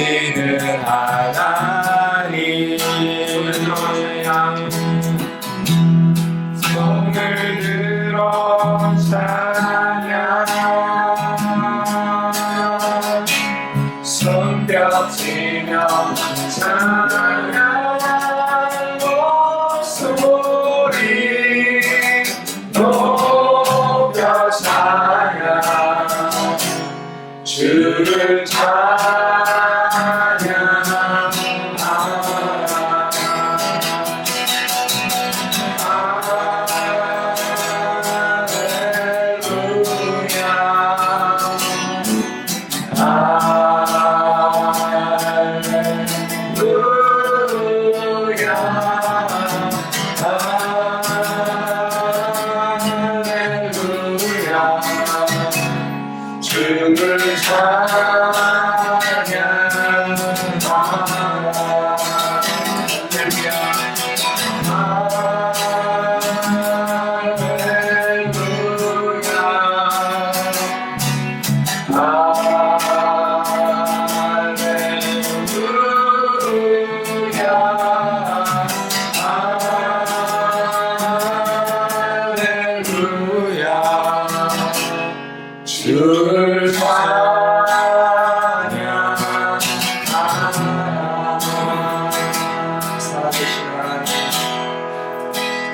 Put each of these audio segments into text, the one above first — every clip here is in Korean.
하시는 하나님 손을 들어 찬양 손뼉치며 찬양 목소리 높여 찬양 주를 주를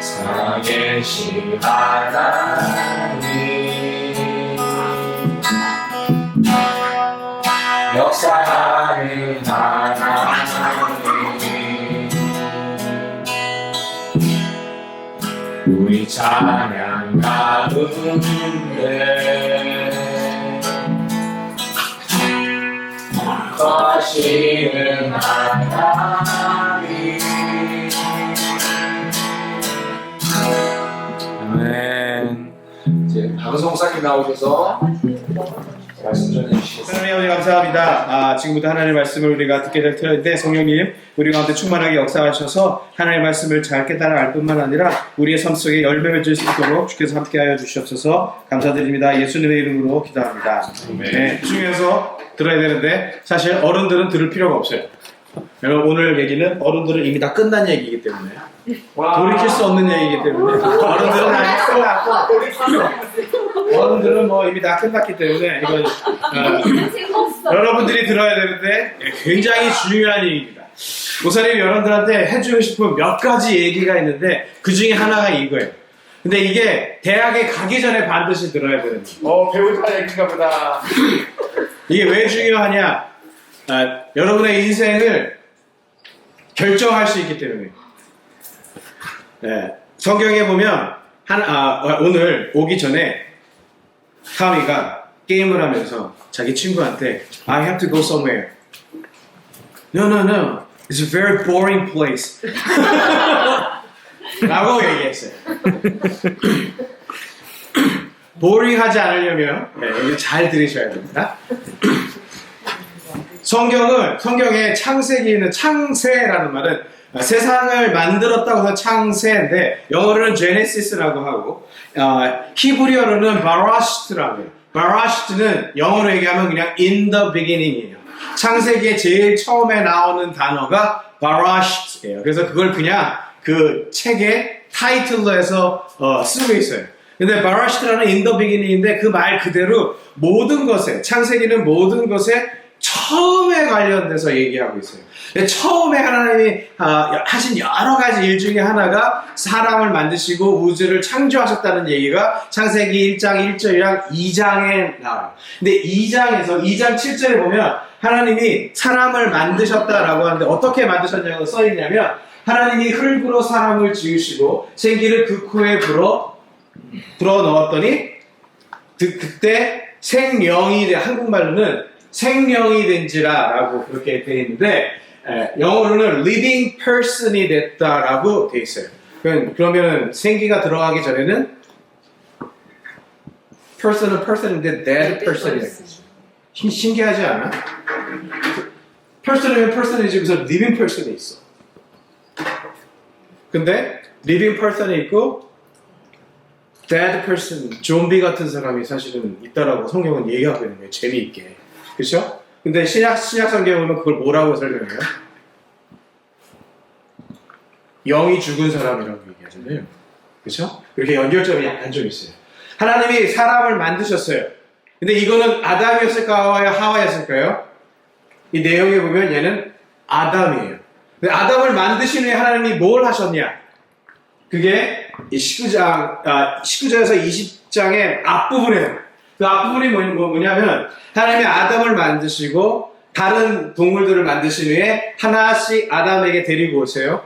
살아계신 하나님 역사하는 하나님 우리 찬양 가운데 하시는 하나님 아멘. 이제 박은성 목사님 나오셔서 말씀 전해주시겠습니다. 하나님 아버지 감사합니다. 지금부터 하나님의 말씀을 우리가 듣게 될 터인데 성령님 우리 가운데 충만하게 역사하셔서 하나님의 말씀을 잘 깨달아 알 뿐만 아니라 우리의 삶 속에 열매를 맺을 수 있도록 주께서 함께하여 주시옵소서. 감사드립니다. 예수님의 이름으로 기도합니다. 네, 중요해서 들어야 되는데 사실 어른들은 들을 필요가 없어요. 여러분 오늘 얘기는 어른들은 이미 다 끝난 얘기이기 때문에 돌이킬 수 없는 얘기이기 때문에 어른들은 아직 끝났고 어른들은 뭐 이미 다 끝났기 때문에 이건 여러분들이 들어야 되는데 굉장히 중요한 얘기입니다. 목사님이 여러분들한테 해주고 싶은 몇 가지 얘기가 있는데 그 중에 하나가 이거예요. 근데 이게 대학에 가기 전에 반드시 들어야 되는 거예요. 배우자 얘기인가 보다. 이게 왜 중요하냐? 여러분의 인생을 결정할 수 있기 때문에. 네, 성경에 보면 오늘 오기 전에 타미가 게임을 하면서 자기 친구한테 I have to go somewhere. No, no, no. It's a very boring place. 라고 얘기했어요. 보링하지 않으려면 이거 잘 들으셔야 됩니다. 성경의 창세기에는 창세라는 말은 세상을 만들었다고 해서 창세인데 영어로는 제네시스라고 하고 히브리어로는 바라시트라고 해요. 바라시트는 영어로 얘기하면 그냥 in the beginning이에요. 창세기에 제일 처음에 나오는 단어가 바라시트예요. 그래서 그걸 그냥 그 책의 타이틀로 해서 쓰고 있어요. 근데 바라시트라는 in the beginning인데 그 말 그대로 모든 것에 창세기는 모든 것에 처음에 관련돼서 얘기하고 있어요. 처음에 하나님이 하신 여러 가지 일 중에 하나가 사람을 만드시고 우주를 창조하셨다는 얘기가 창세기 1장 1절이랑 2장에 나와요. 근데 2장 7절에 보면 하나님이 사람을 만드셨다라고 하는데 어떻게 만드셨냐고 써있냐면 하나님이 흙으로 사람을 지으시고 생기를 그 코에 불어 넣었더니 그때 생명이 한국말로는 생명이 된지라 라고 그렇게 되어 있는데 영어로는 living person이 됐다라고 되어 있어요. 그러면 생기가 들어가기 전에는 person은 person인데 dead person이에요. 신기하지 않아? person이면 person이지 무슨 living person이 있어. 근데 living person이 있고 dead person, 좀비 같은 사람이 사실은 있다라고 성경은 얘기하고 있는 거예요. 재미있게. 그렇죠? 근데 신약 성경에 보면 그걸 뭐라고 설명해요? 영이 죽은 사람이라고 얘기하잖아요. 그렇죠? 이렇게 연결점이 약간 좀 있어요. 하나님이 사람을 만드셨어요. 근데 이거는 아담이었을까요? 하와였을까요? 이 내용에 보면 얘는 아담이에요. 근데 아담을 만드신 후에 하나님이 뭘 하셨냐? 그게 이 19장에서 20장의 앞부분이에요. 그 앞부분이 뭐냐면 하나님이 아담을 만드시고 다른 동물들을 만드신 후에 하나씩 아담에게 데리고 오세요.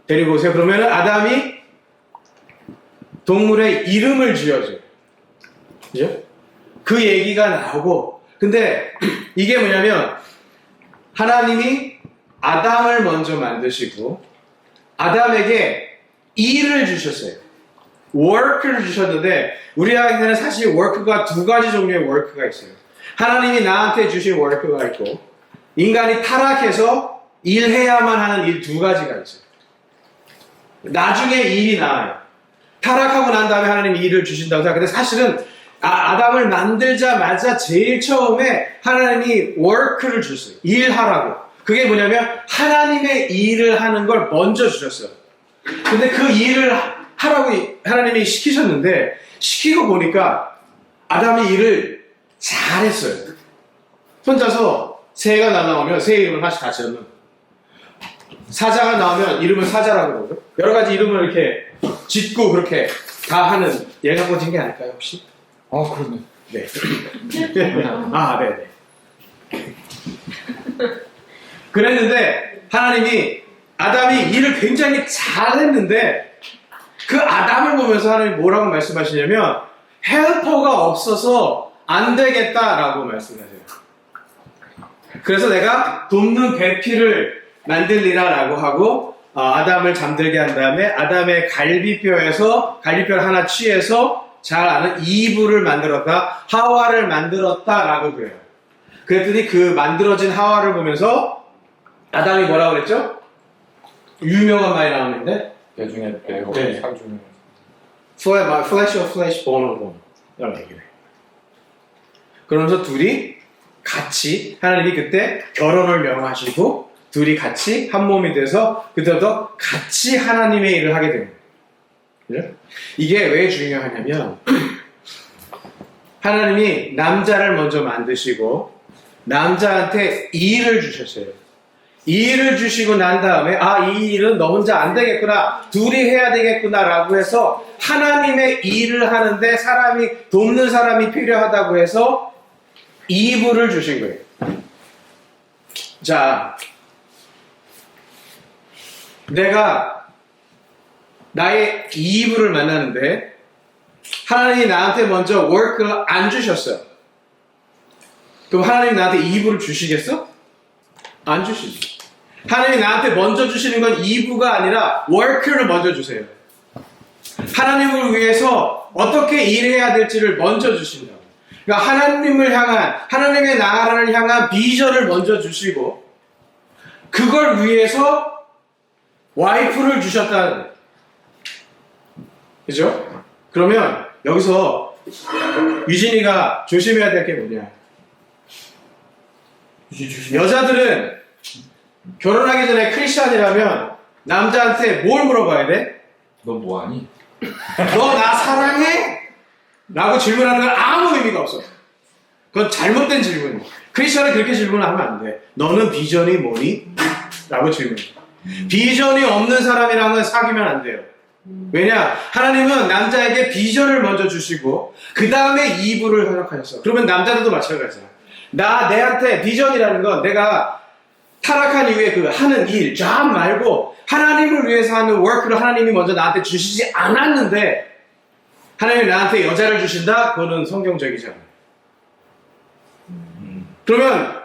그러면 아담이 동물의 이름을 지어줘요. 그죠? 그 얘기가 나오고, 근데 이게 뭐냐면 하나님이 아담을 먼저 만드시고 아담에게 일을 주셨어요. work를 주셨는데 우리에게는 사실 work가 두 가지 종류의 work가 있어요. 하나님이 나한테 주신 work가 있고 인간이 타락해서 일해야만 하는 일 두 가지가 있어요. 나중에 일이 나와요. 타락하고 난 다음에 하나님이 일을 주신다고 생각하는데 사실은 아담을 만들자마자 제일 처음에 하나님이 work를 줬어요. 일하라고. 그게 뭐냐면 하나님의 일을 하는 걸 먼저 주셨어요. 근데 그 일을 하라고 하나님이 시키셨는데 시키고 보니까 아담이 일을 잘했어요. 혼자서 새가 나오면 새 이름을 하나씩 같이 넣는, 사자가 나오면 이름을 사자라고 그러고 여러 가지 이름을 이렇게 짓고 그렇게 다 하는, 얘가 꽂은 게 아닐까요 혹시? 그러네. 네. 네네. 그랬는데 하나님이 아담이 일을 굉장히 잘했는데 그 아담을 보면서 하나님이 뭐라고 말씀하시냐면 헬퍼가 없어서 안 되겠다라고 말씀하세요. 그래서 내가 돕는 배필을 만들리라라고 하고 아담을 잠들게 한 다음에 아담의 갈비뼈를 하나 취해서 잘 아는 이브를 만들었다, 하와를 만들었다라고 그래요. 그랬더니 그 만들어진 하와를 보면서 아담이 뭐라고 그랬죠? 유명한 말이 나오는데 배 중에 배, 네. 살 중에 flesh of flesh, bone of bone 이런 얘기를. 그러면서 둘이 같이 하나님이 그때 결혼을 명하시고 둘이 같이 한 몸이 돼서 그때부터 같이 하나님의 일을 하게 됩니다. 그죠? 이게 왜 중요하냐면 하나님이 남자를 먼저 만드시고 남자한테 일을 주셨어요. 일을 주시고 난 다음에 이 일은 너 혼자 안 되겠구나, 둘이 해야 되겠구나 라고 해서 하나님의 일을 하는데 돕는 사람이 필요하다고 해서 이브를 주신 거예요. 자, 내가 나의 이브를 만나는데 하나님이 나한테 먼저 work를 안 주셨어요. 그럼 하나님이 나한테 이브를 주시겠어? 안 주시지. 하나님이 나한테 먼저 주시는 건 이브가 아니라 work를 먼저 주세요. 하나님을 위해서 어떻게 일해야 될지를 먼저 주신다고. 그러니까 하나님의 나라를 향한 비전을 먼저 주시고 그걸 위해서 와이프를 주셨다는 거예요. 그죠? 그러면 여기서 유진이가 조심해야 될 게 뭐냐? 여자들은 결혼하기 전에 크리스찬이라면 남자한테 뭘 물어봐야 돼? 너 뭐하니? 너 나 사랑해? 라고 질문하는 건 아무 의미가 없어. 그건 잘못된 질문이야. 크리스찬은 그렇게 질문하면 안 돼. 너는 비전이 뭐니? 라고 질문해. 비전이 없는 사람이랑은 사귀면 안 돼요. 왜냐? 하나님은 남자에게 비전을 먼저 주시고 그 다음에 이브를 허락하셨어. 그러면 남자들도 마찬가지야. 내한테 비전이라는 건 내가 타락한 이후에 그 하는 일, 잡 말고 하나님을 위해서 하는 워크를 하나님이 먼저 나한테 주시지 않았는데 하나님이 나한테 여자를 주신다? 그거는 성경적이잖아. 그러면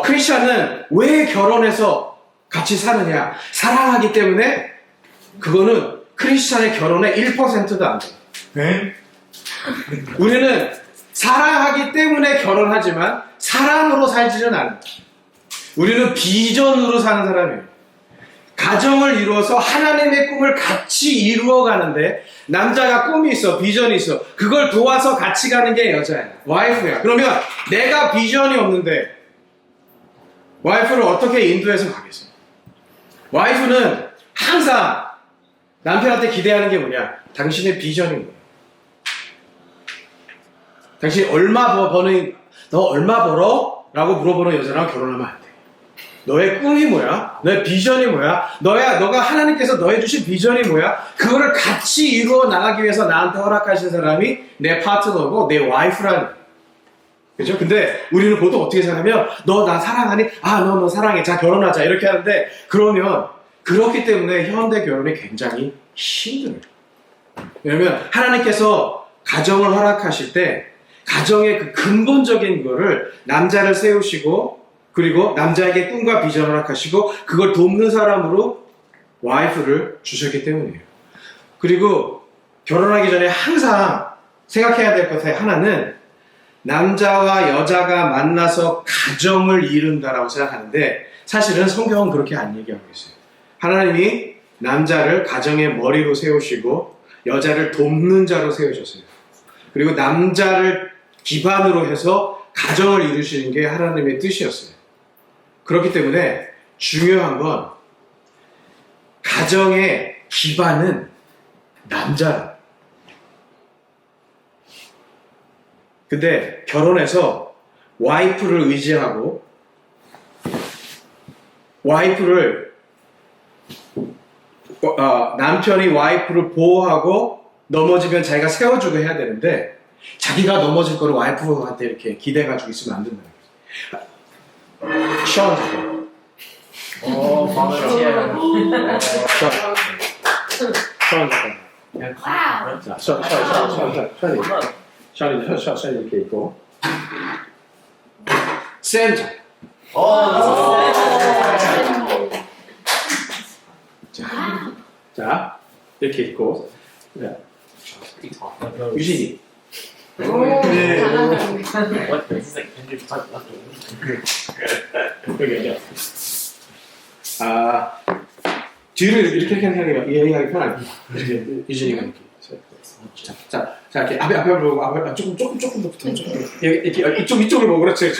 크리스찬은 왜 결혼해서 같이 사느냐? 사랑하기 때문에. 그거는 크리스찬의 결혼의 1%도 안 돼. 네? 우리는 사랑하기 때문에 결혼하지만 사랑으로 살지는 않아. 우리는 비전으로 사는 사람이에요. 가정을 이루어서 하나님의 꿈을 같이 이루어가는데 남자가 꿈이 있어, 비전이 있어. 그걸 도와서 같이 가는 게 여자야, 와이프야. 그러면 내가 비전이 없는데 와이프를 어떻게 인도해서 가겠어요? 와이프는 항상 남편한테 기대하는 게 뭐냐? 당신의 비전인 거예요. 당신이 너 얼마 벌어? 라고 물어보는 여자랑 결혼하면 안 돼. 너의 꿈이 뭐야? 너의 비전이 뭐야? 너가 하나님께서 너에 주신 비전이 뭐야? 그거를 같이 이루어 나가기 위해서 나한테 허락하신 사람이 내 파트너고 내 와이프라는. 그죠? 근데 우리는 보통 어떻게 생각하면 너 나 사랑하니? 너 사랑해. 자, 결혼하자. 이렇게 하는데 그러면 그렇기 때문에 현대 결혼이 굉장히 힘들어요. 왜냐면 하나님께서 가정을 허락하실 때 가정의 그 근본적인 거를 남자를 세우시고 그리고 남자에게 꿈과 비전을 허락하시고 그걸 돕는 사람으로 와이프를 주셨기 때문이에요. 그리고 결혼하기 전에 항상 생각해야 될 것의 하나는 남자와 여자가 만나서 가정을 이룬다라고 생각하는데 사실은 성경은 그렇게 안 얘기하고 있어요. 하나님이 남자를 가정의 머리로 세우시고 여자를 돕는 자로 세우셨어요. 그리고 남자를 기반으로 해서 가정을 이루시는 게 하나님의 뜻이었어요. 그렇기 때문에 중요한 건 가정의 기반은 남자라. 근데 결혼해서 와이프를 의지하고 남편이 와이프를 보호하고 넘어지면 자기가 세워주고 해야 되는데 자기가 넘어질 거를 와이프한테 이렇게 기대가지고 있으면 안 된다는 거죠. 시원하게. 시원하게 이렇게 있고 센터. 자, 이렇게 있고 유진이. 네. 여기요. 뒤를 이렇게 생각하면 이해하기 편하게. 이렇게 유진이가 이렇게. 자, 이렇게 앞에 보고 조금 더 붙어. 이렇게 이쪽을 보고 그렇지.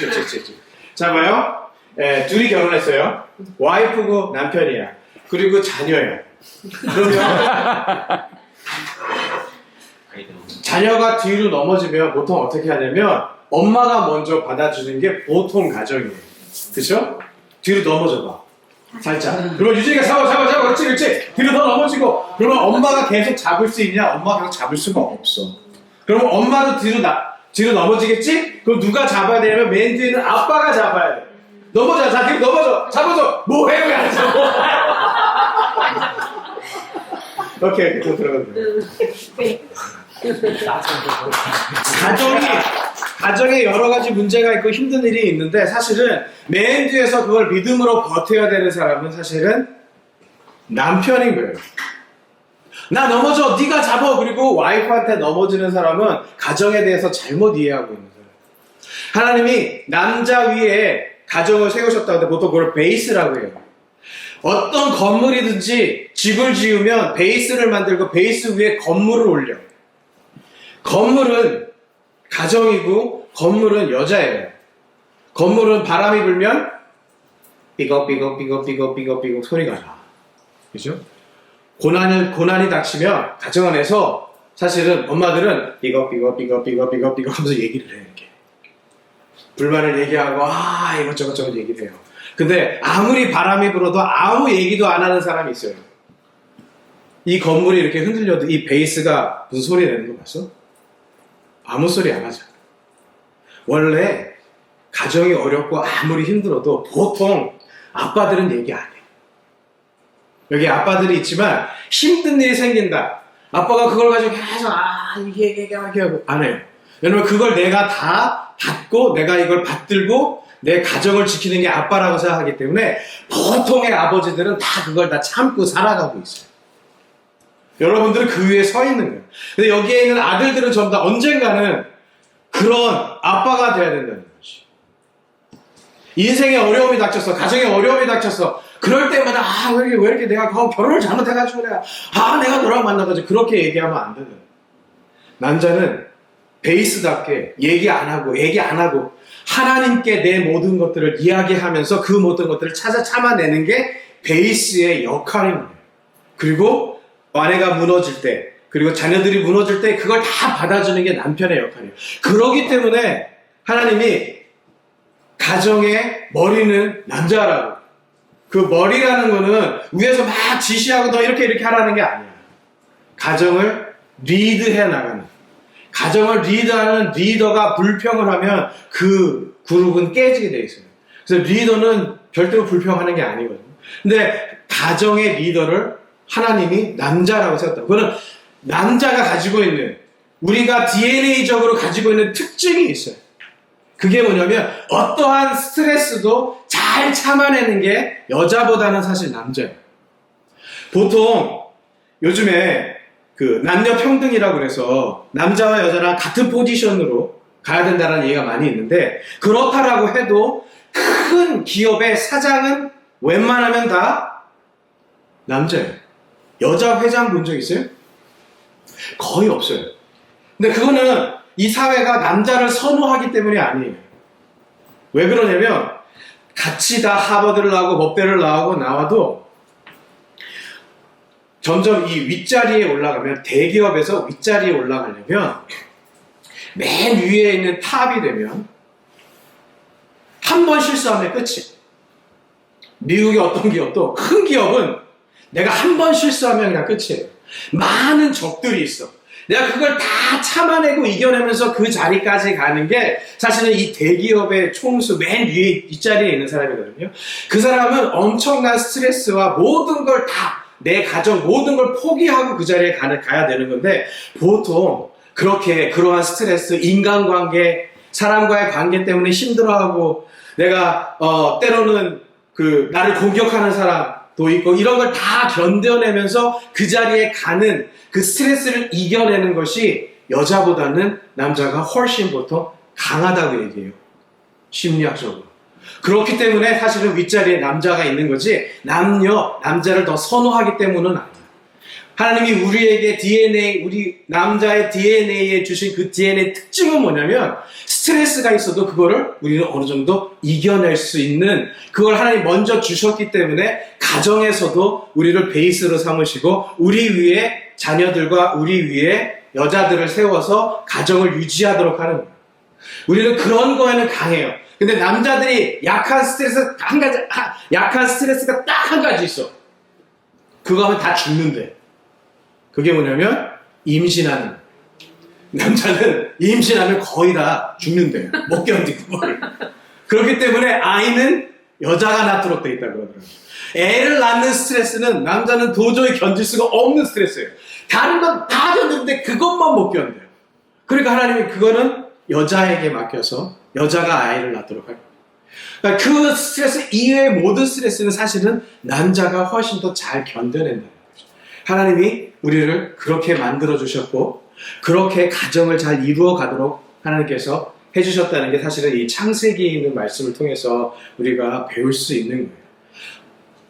자, 봐요. 둘이 결혼했어요. 와이프고 남편이야. 그리고 자녀야. 그러면 자녀가 뒤로 넘어지면 보통 어떻게 하냐면 엄마가 먼저 받아주는 게 보통 가정이에요. 그쵸? 뒤로 넘어져봐. 살짝. 그러면 유진이가 잡아. 그렇지. 뒤로 더 넘어지고. 그러면 엄마가 계속 잡을 수 있냐? 엄마가 계속 잡을 수가 없어. 그러면 엄마도 뒤로 넘어지겠지? 그럼 누가 잡아야 되냐면 맨 뒤에는 아빠가 잡아야 돼. 넘어져. 자, 뒤로 넘어져. 잡아줘. 뭐해? 왜 안 잡아? 오케이. 또 들어가도 돼. 가정에 여러 가지 문제가 있고 힘든 일이 있는데 사실은 맨 뒤에서 그걸 믿음으로 버텨야 되는 사람은 사실은 남편인 거예요. 나 넘어져, 네가 잡아. 그리고 와이프한테 넘어지는 사람은 가정에 대해서 잘못 이해하고 있는 거예요. 하나님이 남자 위에 가정을 세우셨다고 하는데 보통 그걸 베이스라고 해요. 어떤 건물이든지 집을 지으면 베이스를 만들고 베이스 위에 건물을 올려. 건물은 가정이고 건물은 여자예요. 건물은 바람이 불면 삐걱 소리가 나. 그죠? 고난이 닥치면 가정 안에서 사실은 엄마들은 삐걱 하면서 얘기를 해. 이렇게. 불만을 얘기하고 이것저것 얘기를 해요. 근데 아무리 바람이 불어도 아무 얘기도 안 하는 사람이 있어요. 이 건물이 이렇게 흔들려도 이 베이스가 무슨 소리 내는 거 봤어? 아무 소리 안 하죠. 원래 가정이 어렵고 아무리 힘들어도 보통 아빠들은 얘기 안 해. 여기 아빠들이 있지만 힘든 일이 생긴다. 아빠가 그걸 가지고 계속 이게 하고 안 해요. 왜냐면 그걸 내가 다 받고 내가 이걸 받들고 내 가정을 지키는 게 아빠라고 생각하기 때문에 보통의 아버지들은 다 그걸 다 참고 살아가고 있어요. 여러분들은 그 위에 서 있는 거예요. 근데 여기에 있는 아들들은 전부 다 언젠가는 그런 아빠가 돼야 된다는 거지. 인생에 어려움이 닥쳤어. 가정에 어려움이 닥쳤어. 그럴 때마다 왜 이렇게 내가 결혼을 잘못해가지고 내가 너랑 만나가지고 그렇게 얘기하면 안 되는 거예요. 남자는 베이스답게 얘기 안 하고 하나님께 내 모든 것들을 이야기하면서 그 모든 것들을 찾아 참아내는 게 베이스의 역할입니다. 그리고 아내가 무너질 때, 그리고 자녀들이 무너질 때 그걸 다 받아주는 게 남편의 역할이에요. 그렇기 때문에 하나님이 가정의 머리는 남자라고. 그 머리라는 거는 위에서 막 지시하고 너 이렇게 하라는 게 아니야. 가정을 리드해 나가는. 가정을 리드하는 리더가 불평을 하면 그 그룹은 깨지게 돼 있어요. 그래서 리더는 절대로 불평하는 게 아니거든요. 근데 가정의 리더를 하나님이 남자라고 세웠다. 그거는 남자가 가지고 있는, 우리가 DNA적으로 가지고 있는 특징이 있어요. 그게 뭐냐면 어떠한 스트레스도 잘 참아내는 게 여자보다는 사실 남자예요. 보통 요즘에 그 남녀 평등이라고 그래서 남자와 여자랑 같은 포지션으로 가야 된다는 얘기가 많이 있는데, 그렇다라고 해도 큰 기업의 사장은 웬만하면 다 남자예요. 여자 회장 본 적 있어요? 거의 없어요. 근데 그거는 이 사회가 남자를 선호하기 때문이 아니에요. 왜 그러냐면 같이 다 하버드를 나오고 법대를 나와도 점점 이 윗자리에 올라가면, 대기업에서 윗자리에 올라가려면 맨 위에 있는 탑이 되면 한 번 실수하면 끝이. 미국의 어떤 기업도, 큰 기업은 내가 한 번 실수하면 그냥 끝이에요. 많은 적들이 있어. 내가 그걸 다 참아내고 이겨내면서 그 자리까지 가는 게 사실은 이 대기업의 총수 맨 위에 뒷자리에 있는 사람이거든요. 그 사람은 엄청난 스트레스와 모든 걸 다, 내 가정 모든 걸 포기하고 그 자리에 가야 되는 건데, 보통 그렇게 그러한 스트레스, 인간관계, 사람과의 관계 때문에 힘들어하고, 내가 때로는 그 나를 공격하는 사람도 있고, 이런 걸 다 견뎌내면서 그 자리에 가는 그 스트레스를 이겨내는 것이 여자보다는 남자가 훨씬 보통 강하다고 얘기해요. 심리학적으로. 그렇기 때문에 사실은 윗자리에 남자가 있는 거지, 남자를 더 선호하기 때문은 아니에요. 하나님이 우리에게 DNA, 우리 남자의 DNA에 주신 그 DNA 특징은 뭐냐면, 스트레스가 있어도 그거를 우리는 어느 정도 이겨낼 수 있는, 그걸 하나님 먼저 주셨기 때문에 가정에서도 우리를 베이스로 삼으시고 우리 위에 자녀들과 우리 위에 여자들을 세워서 가정을 유지하도록 하는 거예요. 우리는 그런 거에는 강해요. 근데 남자들이 약한 스트레스가 딱 한 가지 있어. 그거 하면 다 죽는데. 그게 뭐냐면 임신하는. 남자는 임신하면 거의 다 죽는데, 못 견디고 그걸. 그렇기 때문에 아이는 여자가 낳도록 돼 있다 그러더라고요. 애를 낳는 스트레스는 남자는 도저히 견딜 수가 없는 스트레스예요. 다른 건 다 견디는데 그것만 못 견뎌요. 그러니까 하나님이 그거는 여자에게 맡겨서 여자가 아이를 낳도록 할 거예요. 그러니까 그 스트레스 이외의 모든 스트레스는 사실은 남자가 훨씬 더 잘 견뎌낸다는 거죠. 하나님이 우리를 그렇게 만들어 주셨고, 그렇게 가정을 잘 이루어 가도록 하나님께서 해주셨다는 게 사실은 이 창세기에 있는 말씀을 통해서 우리가 배울 수 있는 거예요.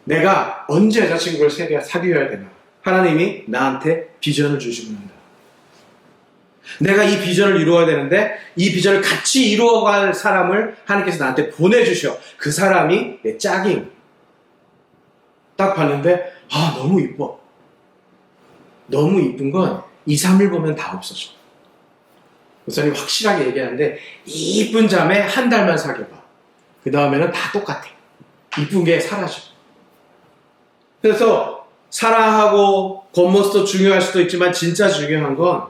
내가 언제 여자친구를 사귀어야 되나? 하나님이 나한테 비전을 주시고 난다. 내가 이 비전을 이루어야 되는데 이 비전을 같이 이루어갈 사람을 하나님께서 나한테 보내주셔. 그 사람이 내 짝임. 딱 봤는데 너무 이뻐. 너무 이쁜 건 2, 3일 보면 다 없어져. 목사님 확실하게 얘기하는데, 이쁜 자매 한 달만 사귀어봐. 그 다음에는 다 똑같아. 이쁜 게 사라져. 그래서 사랑하고 겉모습도 중요할 수도 있지만 진짜 중요한 건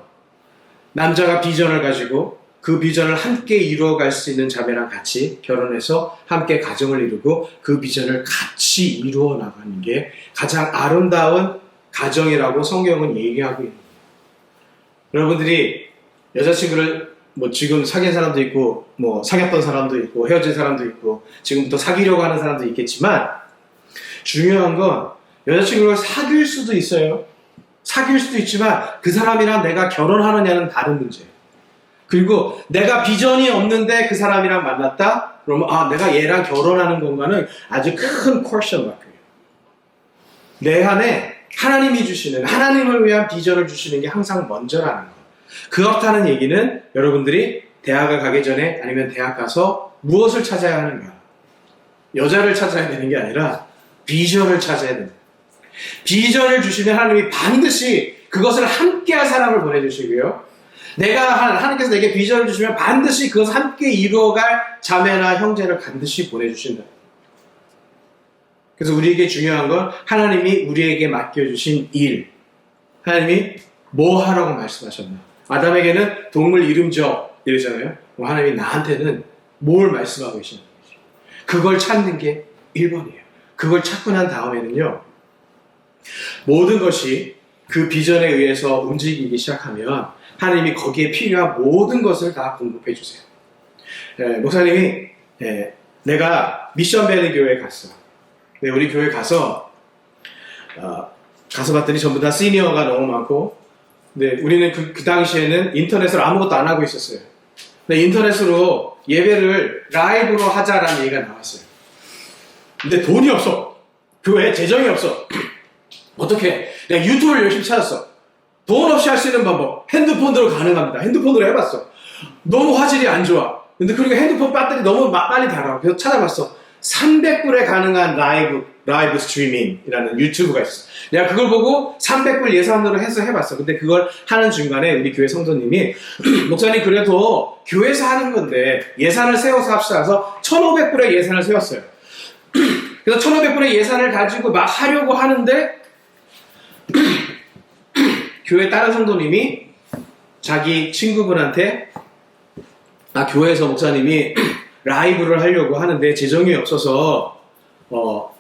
남자가 비전을 가지고 그 비전을 함께 이루어갈 수 있는 자매랑 같이 결혼해서 함께 가정을 이루고 그 비전을 같이 이루어 나가는 게 가장 아름다운 가정이라고 성경은 얘기하고 있는 거예요. 여러분들이 여자친구를 지금 사귄 사람도 있고, 사귀었던 사람도 있고, 헤어진 사람도 있고, 지금부터 사귀려고 하는 사람도 있겠지만, 중요한 건 여자친구를 사귈 수도 있어요. 사귈 수도 있지만 그 사람이랑 내가 결혼하느냐는 다른 문제예요. 그리고 내가 비전이 없는데 그 사람이랑 만났다? 그러면 내가 얘랑 결혼하는 건가는 아주 큰 퀘스천 마크예요. 내 안에 하나님이 주시는, 하나님을 위한 비전을 주시는 게 항상 먼저라는 거. 그렇다는 얘기는 여러분들이 대학을 가기 전에 아니면 대학 가서 무엇을 찾아야 하는가? 여자를 찾아야 되는 게 아니라 비전을 찾아야 된다. 비전을 주시면 하나님이 반드시 그것을 함께할 사람을 보내주시고요. 하나님께서 내게 비전을 주시면 반드시 그것을 함께 이루어갈 자매나 형제를 반드시 보내주신다. 그래서 우리에게 중요한 건 하나님이 우리에게 맡겨주신 일. 하나님이 뭐 하라고 말씀하셨나? 아담에게는 동물 이름 지어 이러잖아요. 하나님이 나한테는 뭘 말씀하고 계시는 거죠? 그걸 찾는 게 1번이에요. 그걸 찾고 난 다음에는요. 모든 것이 그 비전에 의해서 움직이기 시작하면 하나님이 거기에 필요한 모든 것을 다 공급해 주세요. 목사님이 내가 미션밸리 교회에 갔어. 우리 교회 가서 봤더니 전부 다 시니어가 너무 많고, 근데 우리는 그 당시에는 인터넷으로 아무것도 안 하고 있었어요. 근데 인터넷으로 예배를 라이브로 하자라는 얘기가 나왔어요. 근데 돈이 없어. 교회에 재정이 없어. 어떻게? 내가 유튜브를 열심히 찾았어. 돈 없이 할 수 있는 방법. 핸드폰으로 가능합니다. 핸드폰으로 해봤어. 너무 화질이 안 좋아. 근데 그리고 핸드폰 배터리 너무 빨리 닳아. 그래서 찾아봤어. 300불에 가능한 라이브 스트리밍이라는 유튜브가 있어. 내가 그걸 보고 300불 예산으로 해서 해봤어. 근데 그걸 하는 중간에 우리 교회 성도님이 목사님 그래도 교회에서 하는 건데 예산을 세워서 합시다. 그래서 1,500불의 예산을 세웠어요. 그래서 1,500불의 예산을 가지고 막 하려고 하는데 교회 다른 성도님이 자기 친구분한테 교회에서 목사님이 라이브를 하려고 하는데 재정이 없어서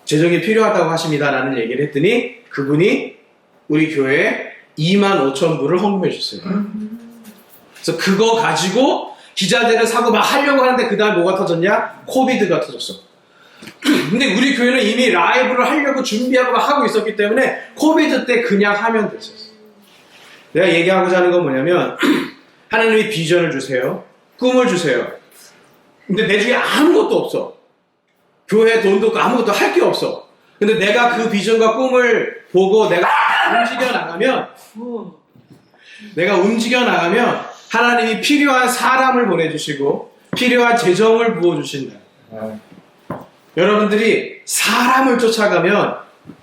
재정이 필요하다고 하십니다라는 얘기를 했더니 그분이 우리 교회에 25,000불을 헌금해 줬어요. 그래서 그거 가지고 기자재를 사고 막 하려고 하는데 그 다음에 뭐가 터졌냐? 코비드가 터졌어. 근데 우리 교회는 이미 라이브를 하려고 준비하고 막 하고 있었기 때문에 코비드 때 그냥 하면 됐었어. 내가 얘기하고자 하는 건 뭐냐면 하나님이 비전을 주세요. 꿈을 주세요. 근데 내 중에 아무것도 없어. 교회 돈도 없고 아무것도 할 게 없어. 근데 내가 그 비전과 꿈을 보고 내가 움직여 나가면 하나님이 필요한 사람을 보내주시고 필요한 재정을 부어주신다. 여러분들이 사람을 쫓아가면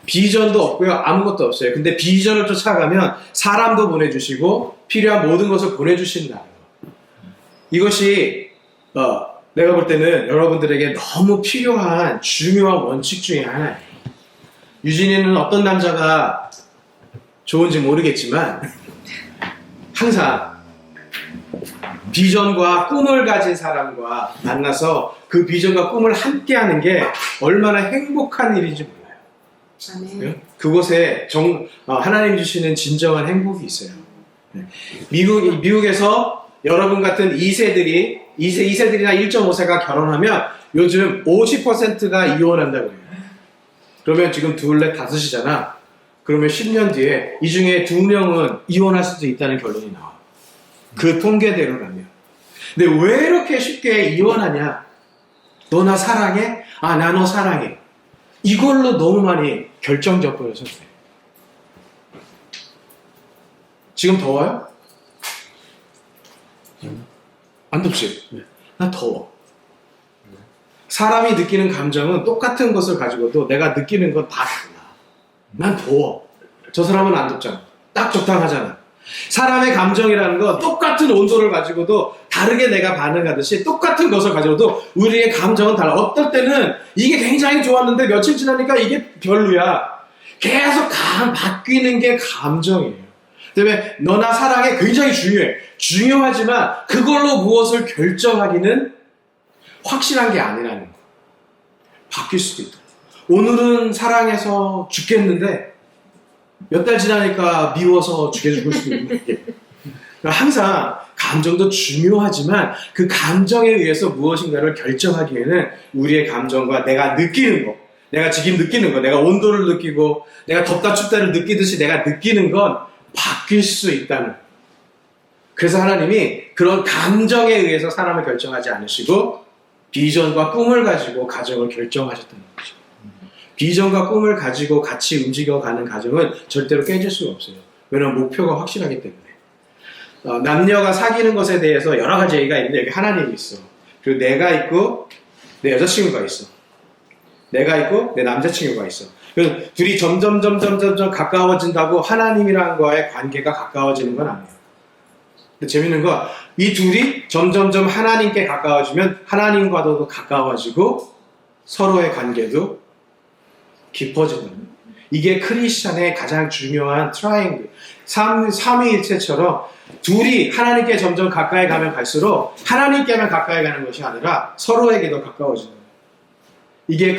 비전도 없고요. 아무것도 없어요. 근데 비전을 쫓아가면 사람도 보내주시고 필요한 모든 것을 보내주신다. 이것이 내가 볼 때는 여러분들에게 너무 필요한 중요한 원칙 중에 하나예요. 유진이는 어떤 남자가 좋은지 모르겠지만 항상 비전과 꿈을 가진 사람과 만나서 그 비전과 꿈을 함께하는 게 얼마나 행복한 일인지 몰라요. 아멘. 그곳에 하나님 주시는 진정한 행복이 있어요. 미국에서 여러분 같은 2세들이나 1.5세가 결혼하면 요즘 50%가 이혼한다고 해요. 그러면 지금 둘넷 다섯이잖아. 그러면 10년 뒤에 이 중에 2명은 이혼할 수도 있다는 결론이 나와. 그 통계대로라면. 근데 왜 이렇게 쉽게 이혼하냐? 너 나 사랑해? 나 너 사랑해. 이걸로 너무 많이 결정져 버려서 그래. 지금 더워요? 안 덥지? 나 더워. 사람이 느끼는 감정은 똑같은 것을 가지고도 내가 느끼는 건 다 달라. 난 더워. 저 사람은 안 덥잖아. 딱 적당하잖아. 사람의 감정이라는 건 똑같은 온도를 가지고도 다르게 내가 반응하듯이 똑같은 것을 가지고도 우리의 감정은 달라. 어떨 때는 이게 굉장히 좋았는데 며칠 지나니까 이게 별로야. 계속 바뀌는 게 감정이에요. 때문에 너나 사랑해 굉장히 중요해. 중요하지만 그걸로 무엇을 결정하기는 확실한 게 아니라는 거. 바뀔 수도 있다. 오늘은 사랑해서 죽겠는데 몇 달 지나니까 미워서 죽을 수도 있는 게. 항상 감정도 중요하지만 그 감정에 의해서 무엇인가를 결정하기에는 우리의 감정과 내가 느끼는 거, 내가 지금 느끼는 거, 내가 온도를 느끼고 내가 덥다 춥다를 느끼듯이 내가 느끼는 건 바뀔 수 있다는 거. 그래서 하나님이 그런 감정에 의해서 사람을 결정하지 않으시고 비전과 꿈을 가지고 가정을 결정하셨다는 거죠. 비전과 꿈을 가지고 같이 움직여가는 가정은 절대로 깨질 수가 없어요. 왜냐하면 목표가 확실하기 때문에. 남녀가 사귀는 것에 대해서 여러 가지 얘기가 있는데 여기 하나님이 있어. 그리고 내가 있고 내 여자친구가 있어. 내가 있고 내 남자친구가 있어. 그래서 둘이 점점 가까워진다고 하나님이랑 과의 관계가 가까워지는 건 아니에요. 근데 재밌는 건 이 둘이 점점 하나님께 가까워지면 하나님과도 가까워지고 서로의 관계도 깊어지는 거예요. 이게 크리스찬의 가장 중요한 트라이앵글, 삼위일체처럼 둘이 하나님께 점점 가까이 가면 갈수록 하나님께만 가까이 가는 것이 아니라 서로에게도 가까워지는 거예요. 이게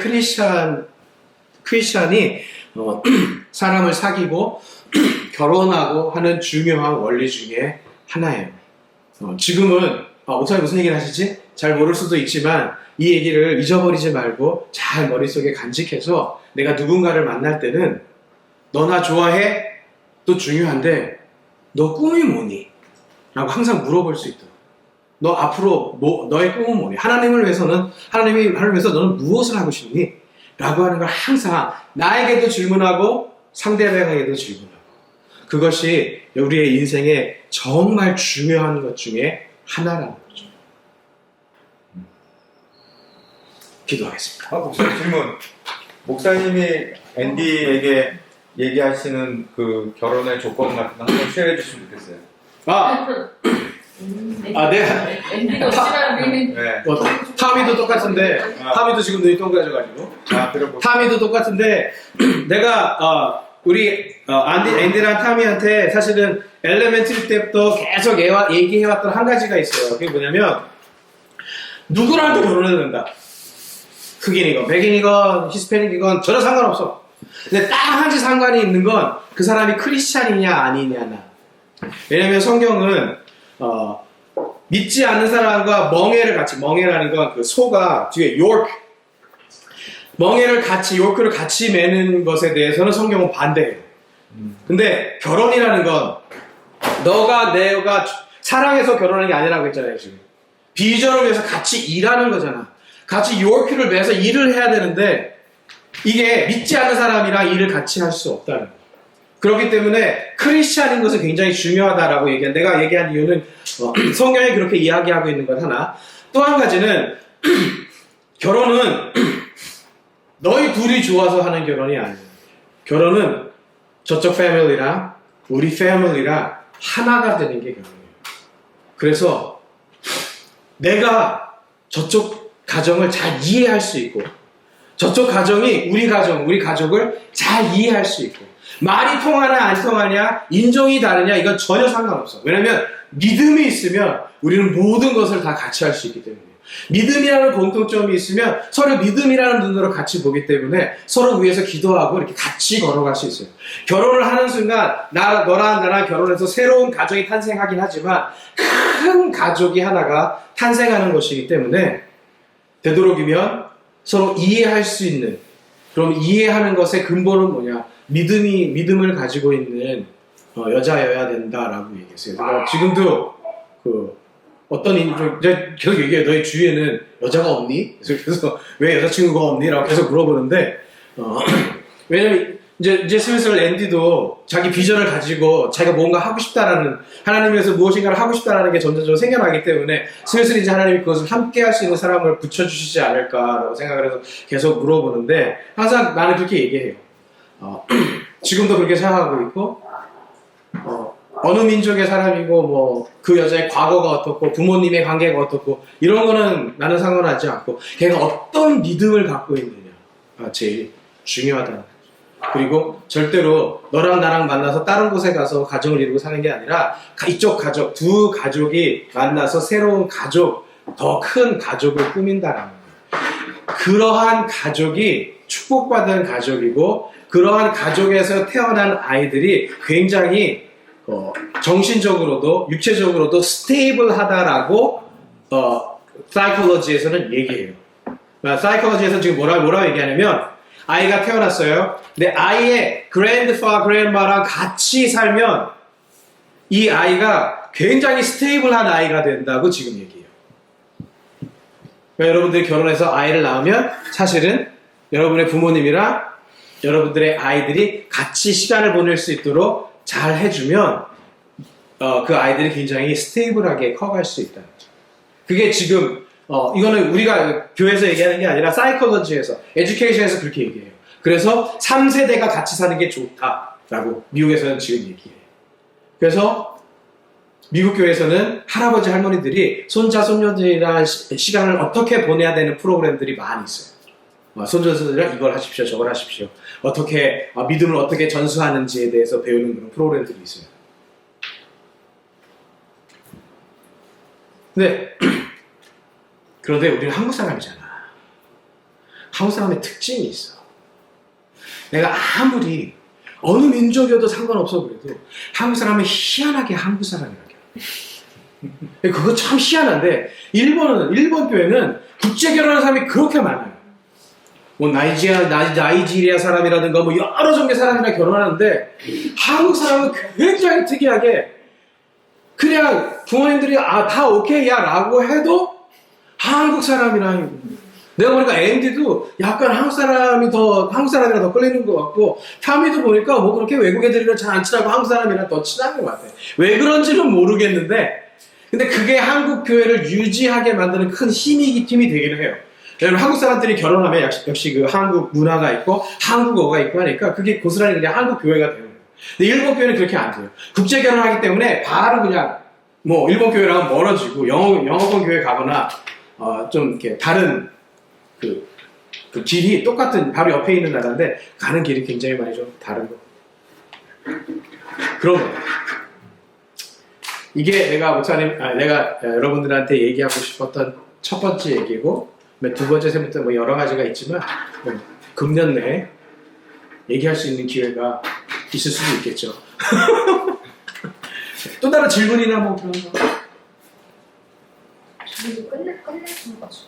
크리스찬이 사람을 사귀고 결혼하고 하는 중요한 원리 중에 하나예요. 지금은 목사님 무슨 얘기를 하시지? 잘 모를 수도 있지만 이 얘기를 잊어버리지 말고 잘 머릿속에 간직해서 내가 누군가를 만날 때는 너 나 좋아해? 또 중요한데 너 꿈이 뭐니? 라고 항상 물어볼 수 있도록. 너 앞으로 너의 꿈은 뭐니? 하나님을 위해서 너는 무엇을 하고 싶니? 라고 하는 걸 항상 나에게도 질문하고 상대방에게도 질문하고. 그것이 우리의 인생에 정말 중요한 것 중에 하나라는 거죠. 기도하겠습니다. 목사님 질문. 목사님이 앤디에게 얘기하시는 그 결혼의 조건 같은 거 한번 쉐어해 주시면 좋겠어요. 네. 앤디가 싫어하는 네. 타미도 똑같은데, 타미도 지금 눈이 동그라져가지고. 타미도 똑같은데, 내가, 앤디랑 타미한테 사실은 엘레멘트리 때부터 계속 얘기해왔던 한 가지가 있어요. 그게 뭐냐면, 누구랑도 결혼해도 된다. 흑인이건, 백인이건, 히스패닉이건 전혀 상관없어. 근데 딱 한 가지 상관이 있는 건 그 사람이 크리스찬이냐 아니냐나. 왜냐면 성경은, 믿지 않는 사람과 멍해라는 건 그 소가 뒤에 요크를 같이 매는 것에 대해서는 성경은 반대해요. 근데 결혼이라는 건 내가 사랑해서 결혼하는 게 아니라고 했잖아요, 지금. 비전을 위해서 같이 일하는 거잖아. 같이 요크를 매서 일을 해야 되는데 이게 믿지 않는 사람이랑 일을 같이 할 수 없다는 거예요. 그렇기 때문에 크리스찬인 것은 굉장히 중요하다라고 내가 얘기한 이유는 성경이 그렇게 이야기하고 있는 것 하나. 또 한 가지는 결혼은 너희 둘이 좋아서 하는 결혼이 아니에요. 결혼은 저쪽 패밀리랑 우리 패밀리랑 하나가 되는 게 결혼이에요. 그래서 내가 저쪽 가정을 잘 이해할 수 있고 저쪽 가정이 우리 가족을 잘 이해할 수 있고 말이 통하냐 안 통하냐 인종이 다르냐 이건 전혀 상관없어. 왜냐면 믿음이 있으면 우리는 모든 것을 다 같이 할 수 있기 때문에 믿음이라는 공통점이 있으면 서로 믿음이라는 눈으로 같이 보기 때문에 서로 위해서 기도하고 이렇게 같이 걸어갈 수 있어요. 결혼을 하는 순간 너랑 나랑 결혼해서 새로운 가정이 탄생하긴 하지만 큰 가족이 하나가 탄생하는 것이기 때문에 되도록이면 서로 이해할 수 있는, 그럼 이해하는 것의 근본은 뭐냐? 믿음을 가지고 있는 여자여야 된다라고 얘기했어요. 그러니까 지금도 어떤 계속 얘기해요. 너희 주위에는 여자가 없니? 그래서 왜 여자친구가 없니? 라고 계속 물어보는데 왜냐면 이제 슬슬 앤디도 자기 비전을 가지고 자기가 뭔가 하고 싶다라는, 하나님에서 무엇인가를 하고 싶다라는 게 점점 생겨나기 때문에 슬슬 이제 하나님이 그것을 함께 할 수 있는 사람을 붙여주시지 않을까라고 생각을 해서 계속 물어보는데 항상 나는 그렇게 얘기해요. 지금도 그렇게 생각하고 있고 어느 민족의 사람이고 그 여자의 과거가 어떻고 부모님의 관계가 어떻고 이런 거는 나는 상관하지 않고 걔가 어떤 믿음을 갖고 있느냐가 제일 중요하다. 그리고 절대로 너랑 나랑 만나서 다른 곳에 가서 가정을 이루고 사는 게 아니라 이쪽 가족, 두 가족이 만나서 새로운 가족, 더 큰 가족을 꾸민다라는 거예요. 그러한 가족이 축복받은 가족이고 그러한 가족에서 태어난 아이들이 굉장히 정신적으로도 육체적으로도 스테이블하다라고 사이콜로지에서는 얘기해요. 사이콜로지에서 지금 뭐라고 얘기하냐면 아이가 태어났어요. 근데 아이의 그랜드파, 그랜드마랑 같이 살면 이 아이가 굉장히 스테이블한 아이가 된다고 지금 얘기해요. 그러니까 여러분들이 결혼해서 아이를 낳으면 사실은 여러분의 부모님이랑 여러분들의 아이들이 같이 시간을 보낼 수 있도록 잘 해주면 그 아이들이 굉장히 스테이블하게 커갈 수 있다는 거죠. 그게 지금 이거는 우리가 교회에서 얘기하는 게 아니라 사이콜로지에서, 에듀케이션에서 그렇게 얘기해요. 그래서 3세대가 같이 사는 게 좋다라고 미국에서는 지금 얘기해요. 그래서 미국 교회에서는 할아버지 할머니들이 손자 손녀들이랑 시간을 어떻게 보내야 되는 프로그램들이 많이 있어요. 손자손녀들이랑 이걸 하십시오, 저걸 하십시오. 어떻게 믿음을 어떻게 전수하는지에 대해서 배우는 그런 프로그램들이 있어요. 그런데 우리는 한국 사람이잖아. 한국 사람의 특징이 있어. 내가 아무리 어느 민족이어도 상관없어 그래도 한국 사람은 희한하게 한국 사람이라고 해요. 그거 참 희한한데 일본 교회는 국제 결혼하는 사람이 그렇게 많아요. 뭐 나이지리아 사람이라든가 뭐 여러 종류의 사람이랑 결혼하는데 한국 사람은 굉장히 특이하게 그냥 부모님들이 다 오케이야 라고 해도 한국 사람이랑 내가 보니까 앤디도 약간 한국 사람이랑 더 끌리는 것 같고 타미도 보니까 뭐 그렇게 외국 애들이랑 잘 안 친하고 한국 사람이랑 더 친한 것 같아. 왜 그런지는 모르겠는데 근데 그게 한국 교회를 유지하게 만드는 큰 힘이 되기는 해요. 왜냐면 한국 사람들이 결혼하면 역시 그 한국 문화가 있고 한국어가 있고 하니까 그게 고스란히 그냥 한국 교회가 되는 거예요. 근데 일본 교회는 그렇게 안 돼요. 국제 결혼하기 때문에 바로 그냥 뭐 일본 교회랑은 멀어지고 영어권 교회 가거나 좀 이렇게 다른 그 길이 똑같은 바로 옆에 있는 나라인데 가는 길이 굉장히 많이 좀 다른 거. 그런 거예요. 이게 내가 여러분들한테 얘기하고 싶었던 첫 번째 얘기고 두 번째, 세 번째 뭐 여러 가지가 있지만 금년 내에 얘기할 수 있는 기회가 있을 수도 있겠죠. 또 다른 질문이나 뭐 그런 거. 끝내준 거죠.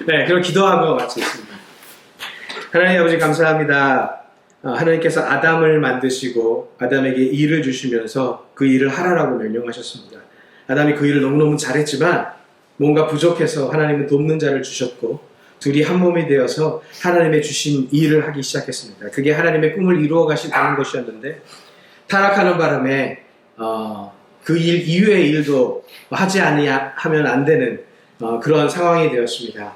네, 그럼 기도하고 마치겠습니다. 하나님 아버지 감사합니다. 하나님께서 아담을 만드시고 아담에게 일을 주시면서 그 일을 하라라고 명령하셨습니다. 아담이 그 일을 너무너무 잘했지만 뭔가 부족해서 하나님은 돕는 자를 주셨고 둘이 한 몸이 되어서 하나님의 주신 일을 하기 시작했습니다. 그게 하나님의 꿈을 이루어 가시다는 것이었는데 타락하는 바람에 그 일 이외의 일도 하지 하면 안 되는 그런 상황이 되었습니다.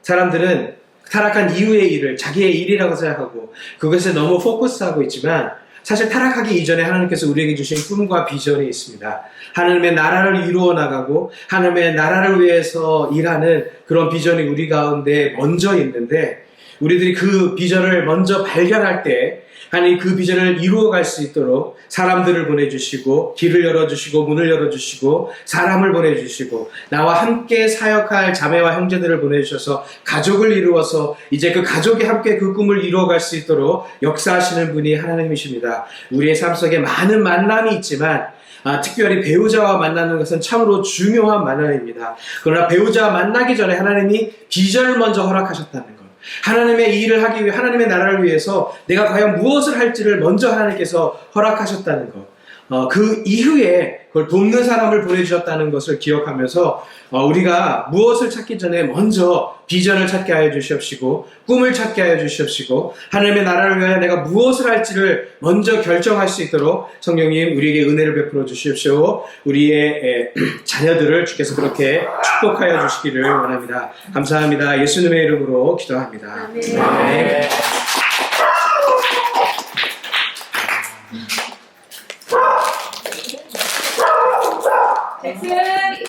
사람들은 타락한 이후의 일을 자기의 일이라고 생각하고 그것에 너무 포커스하고 있지만 사실 타락하기 이전에 하나님께서 우리에게 주신 꿈과 비전이 있습니다. 하나님의 나라를 이루어 나가고 하나님의 나라를 위해서 일하는 그런 비전이 우리 가운데 먼저 있는데 우리들이 그 비전을 먼저 발견할 때 하나님 그 비전을 이루어갈 수 있도록 사람들을 보내주시고 길을 열어주시고 문을 열어주시고 사람을 보내주시고 나와 함께 사역할 자매와 형제들을 보내주셔서 가족을 이루어서 이제 그 가족이 함께 그 꿈을 이루어갈 수 있도록 역사하시는 분이 하나님이십니다. 우리의 삶 속에 많은 만남이 있지만 특별히 배우자와 만나는 것은 참으로 중요한 만남입니다. 그러나 배우자와 만나기 전에 하나님이 비전을 먼저 허락하셨다는 것. 하나님의 일을 하기 위해 하나님의 나라를 위해서 내가 과연 무엇을 할지를 먼저 하나님께서 허락하셨다는 것. 그 이후에 그걸 돕는 사람을 보내주셨다는 것을 기억하면서 우리가 무엇을 찾기 전에 먼저 비전을 찾게 하여 주시옵시고 꿈을 찾게 하여 주시옵시고 하나님의 나라를 위하여 내가 무엇을 할지를 먼저 결정할 수 있도록 성령님 우리에게 은혜를 베풀어 주십시오. 우리의 자녀들을 주께서 그렇게 축복하여 주시기를 원합니다. 감사합니다. 예수님의 이름으로 기도합니다. 아멘. 아멘. 잭슨